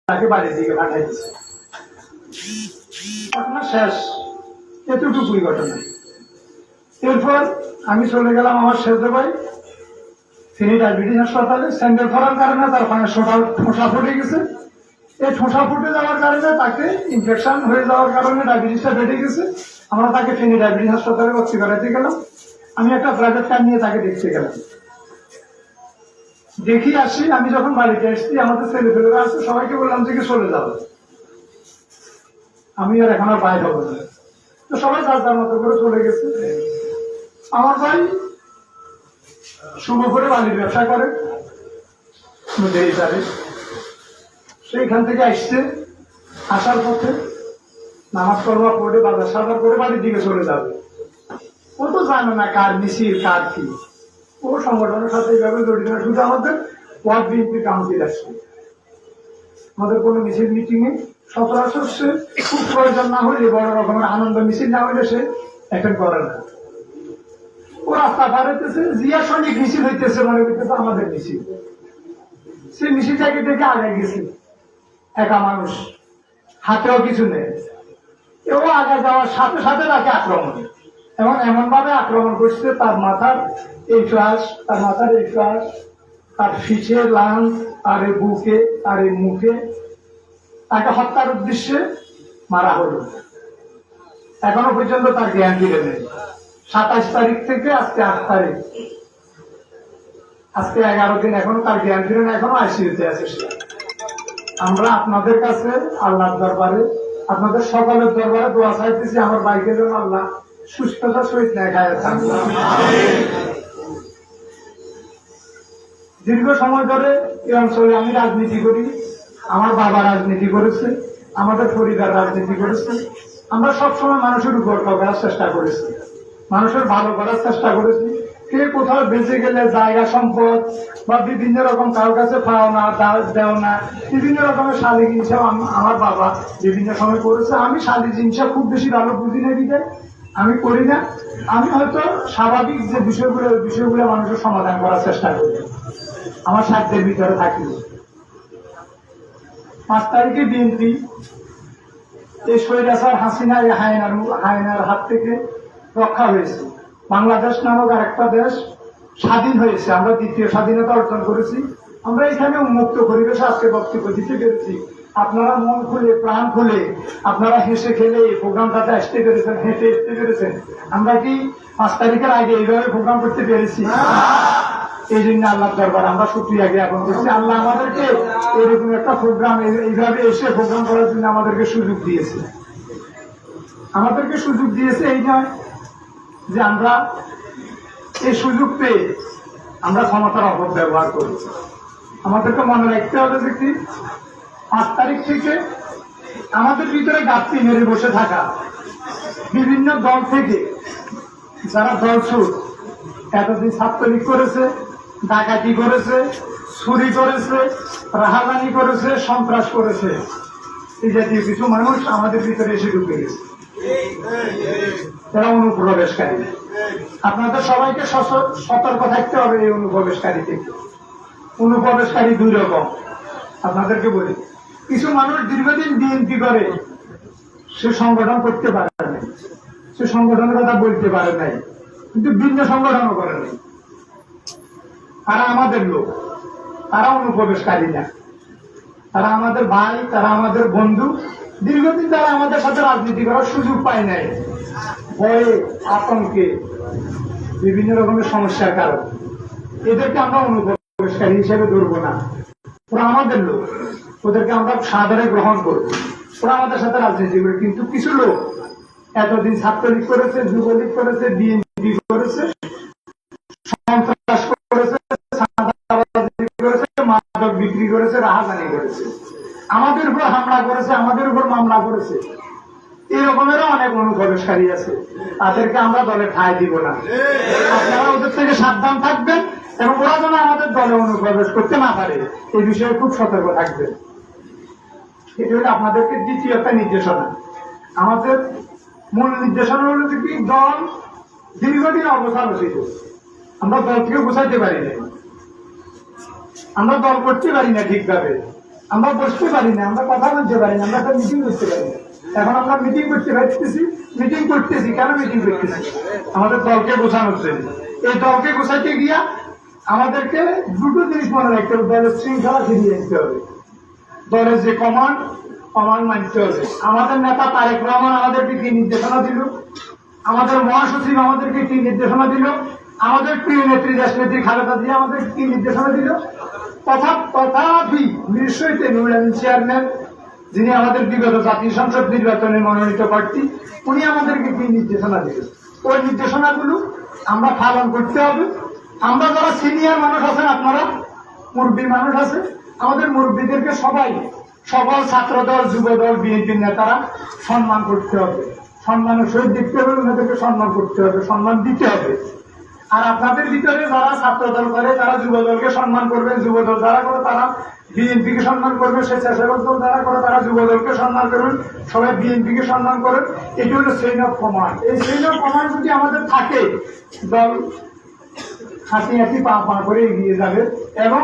তাকে বাড়ির দিকে পাঠাই দিচ্ছে। ঘটনা শেষ, এতটুকুই ঘটনা। এরপর আমি চলে গেলাম আমার সেজে ভাই, তিনি ডায়াবেটিস হাসপাতালে। স্যান্ডেল করার কারণে তার ওখানে ঠোঁসা ফুটে গেছে। এই ঠোঁসা ফুটে যাওয়ার কারণে তাকে ইনফেকশন হয়ে যাওয়ার কারণে ডায়াবেটিসটা বেড়ে গেছে। আমরা তাকে ফেনী ডায়াবেটিস হাসপাতালে ভর্তি করাতে গেলাম। আমি একটা প্রাইভেট কার নিয়ে তাকে দেখতে গেলাম। দেখি আসি, আমি যখন বাড়িতে এসেছি আমাদের ছেলেপেলেরা আছে, সবাইকে বললাম যে চলে যাও, আমি আর এখন আর বাইরে হবো না। তো সবাই যার যার মতো করে চলে গেছে। আমার ভাই শুভ করে বালির ব্যবসা করে সেইখান থেকে আসছে। আসার পথে নামাজ পড়বা পড়ে বাজার সাজার করে বাড়ির দিকে চলে যাবে। ও তো জানে না কার মিছিল কার কি, ও সংগঠনের সাথে এইভাবে জড়িত না। শুধু আমাদের ওয়ার্ড বিএনপি কাউন্সিল আসছে, আমাদের কোনো মিছিল মিটিং এ সচরাচর সে খুব প্রয়োজন না হইলে, বড় রকমের আনন্দ মিছিল না হইলে সে অ্যাটেন্ড করে না। ও রাস্তা পার হইতেছে, জিয়া সৈনিক মিছিল হইতেছে, মনে করতেছে আমাদের মিছিল। সে মিছিলটাকে দেখে আগে গেছে, একা মানুষ, হাতেও কিছু নেই। ও আগে যাওয়ার সাথে সাথে তাকে আক্রমণ, এবং এমন ভাবে আক্রমণ করছে, তার মাথার এই ফ্লাস, তার মাথার এই ফ্লাস, তার ফিচে লাঞ্চ, আর এই বুকে, আর এই মুখে, তাকে হত্যার উদ্দেশ্যে মারা হলো। এখনো পর্যন্ত তার জ্ঞান ফিরে নেই। 27 তারিখ থেকে আজকে 8 তারিখ, আজকে 11 দিন, এখনো তার জ্ঞান ফিরে নেই, এখনো আইসিইউতে আছে সে। আমরা আপনাদের কাছে আল্লাহর দরবারে, আপনাদের সকলের দরবারে দোয়া চাইতেছি, আমার ভাইকে যেন আল্লাহ সুস্থতার সহিত নেখায় থাকবে। দীর্ঘ সময় ধরে এই অঞ্চলে আমি রাজনীতি করি, আমার বাবা রাজনীতি করেছে, আমাদের পরিবার রাজনীতি করেছে। আমরা সবসময় মানুষের উপর করার চেষ্টা করেছি, মানুষের ভালো করার চেষ্টা করেছি। কে কোথাও বেঁচে গেলে জায়গা সম্পদ বা বিভিন্ন রকম কারোর কাছে পাও না, দেও না, বিভিন্ন রকমের শালীন হিসাব আমার বাবা বিভিন্ন সময় করেছে। আমি শালীন হিসাব খুব বেশি ভালো বুঝি না, দিতে আমি করি না। আমি হয়তো স্বাভাবিক যে বিষয়গুলো মানুষের সমাধান করার চেষ্টা করি, আমার সাধ্যের ভিতরে থাকি। 5 তারিখে বিএনপি এই স্বৈরাচার হাসিনা এই হায়নার হাত থেকে রক্ষা হয়েছে। বাংলাদেশ নামক আরেকটা দেশ স্বাধীন হয়েছে, আমরা দ্বিতীয় স্বাধীনতা অর্জন করেছি। আমরা এখানে উন্মুক্ত পরিবেশে আজকে বক্তব্য দিতে পেরেছি। আপনারা মন খুলে প্রাণ খুলে আপনারা হেসে খেলে এই প্রোগ্রামটাতে আসতে পেরেছেন, হেঁটে আসতে পেরেছেন। আমরা কি 5 তারিখের আগে এইভাবে প্রোগ্রাম করতে পেরেছি? এই জন্য আল্লাহর দরবার আমরা শুকরিয়া জ্ঞাপন করছি। আল্লাহ আমাদেরকে এরকম একটা প্রোগ্রাম, এইভাবে এসে প্রোগ্রাম করার জন্য আমাদেরকে সুযোগ দিয়েছে। আমাদেরকে সুযোগ দিয়েছে এই নয় যে আমরা এই সুযোগ পেয়ে আমরা ক্ষমতার অপব্যবহার করি। আমাদেরকে মনে রাখতে হবে যে কি 5 তারিখ থেকে আমাদের ভিতরে গাপ্তি মেরে বসে থাকা বিভিন্ন দল থেকে যারা দলছুট, এতদিন ছাত্রলীগ করেছে, ডাকাতি করেছে, চুরি করেছে, রাহাজানি করেছে, সন্ত্রাস করেছে, এই জাতীয় কিছু মানুষ আমাদের ভিতরে এসে ঢুকে গেছে। এরা অনুপ্রবেশকারী। আপনাদের সবাইকে সতর্ক থাকতে হবে এই অনুপ্রবেশকারী থেকে। অনুপ্রবেশকারী 2 রকম। আপনাদেরকে বলি, কিছু মানুষ দীর্ঘদিন বিএনপি করে, সে সংগঠন করতে পারে নাই, সে সংগঠনের কথা বলতে পারে নাই, কিন্তু ভিন্ন সংগঠনও করে নাই। তারা আমাদের লোক, তারা অনুপ্রবেশকারী না, তারা আমাদের ভাই, তারা আমাদের বন্ধু। দীর্ঘদিন তারা আমাদের সাথে রাজনীতি করার সুযোগ পায় নাই, ভয়ে আতঙ্কে বিভিন্ন রকমের সমস্যার কারণ। এদেরকে আমরা অনুপ্রবেশকারী হিসেবে ধরবো না, ওরা আমাদের লোক, ওদেরকে আমরা সাদরে গ্রহণ করবো, ওরা আমাদের সাথে রাজনীতি করে। কিন্তু কিছু লোক এতদিন ছাত্রলীগ করেছে, যুবলীগ করেছে, বিএনপি করেছে, সন্ত্রাস করেছে, মাদক বিক্রি করেছে, রাহাজানি করেছে, আমাদের উপর হামলা করেছে, আমাদের উপর মামলা করেছে। এরকমেরও অনেক অনুপ্রবেশকারী আছে, তাদেরকে আমরা দলে ঠাঁই দিব না। আপনারা ওদের থেকে সাবধান থাকবেন এবং ওরা যেন আমাদের দলে অনুপ্রবেশ করতে না পারে এই বিষয়ে খুব সতর্ক থাকবেন। এটা হলো আপনাদেরকে দ্বিতীয় একটা নির্দেশনা। আমাদের মূল নির্দেশনা হলো কি, দল দীর্ঘদিন অবস্থান ছিল, আমরা দলকে বোঝাইতে পারি না, আমরা দল করতে পারি না ঠিকভাবে। আমরা বসতে পারি না, আমরা কথা বলতে পারি না, আমরা একটা মিটিং করতে পারি না। এখন আমরা মিটিং করতে পারতেছি, মিটিং করতেছি কেন মিটিং করতেছি? আমাদের দলকে গোছানোর জন্য। এই দলকে গোছাইতে গিয়া আমাদেরকে দুটো জিনিস মনে রাখতে হবে, দলের শৃঙ্খলা ফিরিয়ে দিতে হবে, দলের যে কমান্ড মানতে হবে। আমাদের নেতা তারেক রহমান আমাদেরকে কি নির্দেশনা দিল, আমাদের মহাসচিব আমাদেরকে কি নির্দেশনা দিল, আমাদের প্রিয় নেত্রী দেশ নেত্রী খালেদা জিয়া আমাদের কি নির্দেশনা দিল। তথাপি নিশ্চয়ই নুরুল চেয়ারম্যান, যিনি আমাদের বিগত জাতীয় সংসদ নির্বাচনে মনোনীত প্রার্থী, উনি আমাদেরকে কি নির্দেশনা দিলেন, ওই নির্দেশনাগুলো আমরা পালন করতে হবে। আমরা যারা সিনিয়র মানুষ আছেন, আপনারা মুরব্বী মানুষ আছে, আমাদের মুরব্বীদেরকে সবাই, সকল ছাত্র দল, যুব দল, বিএনপির নেতারা সম্মান করতে হবে, সম্মানের সহিত দেখতে হবে, ওনাদেরকে সম্মান করতে হবে, সম্মান দিতে হবে। আর আপনাদের ভিতরে যারা ছাত্র দল করে তারা যুব দলকে সম্মান করবেন, যুব দল যারা করে তারা বিএনপিকে সম্মান করবে, স্বেচ্ছাসেবক দল যারা করে তারা যুব দলকে সম্মান করবেন, সবাই বিএনপিকে সম্মান করেন। এটি হলো চেইন অফ কমান্ড। এই চেইন অফ কমান্ড যদি আমাদের থাকে, দল হাঁটি হাঁটি পা পা করে এগিয়ে যাবে এবং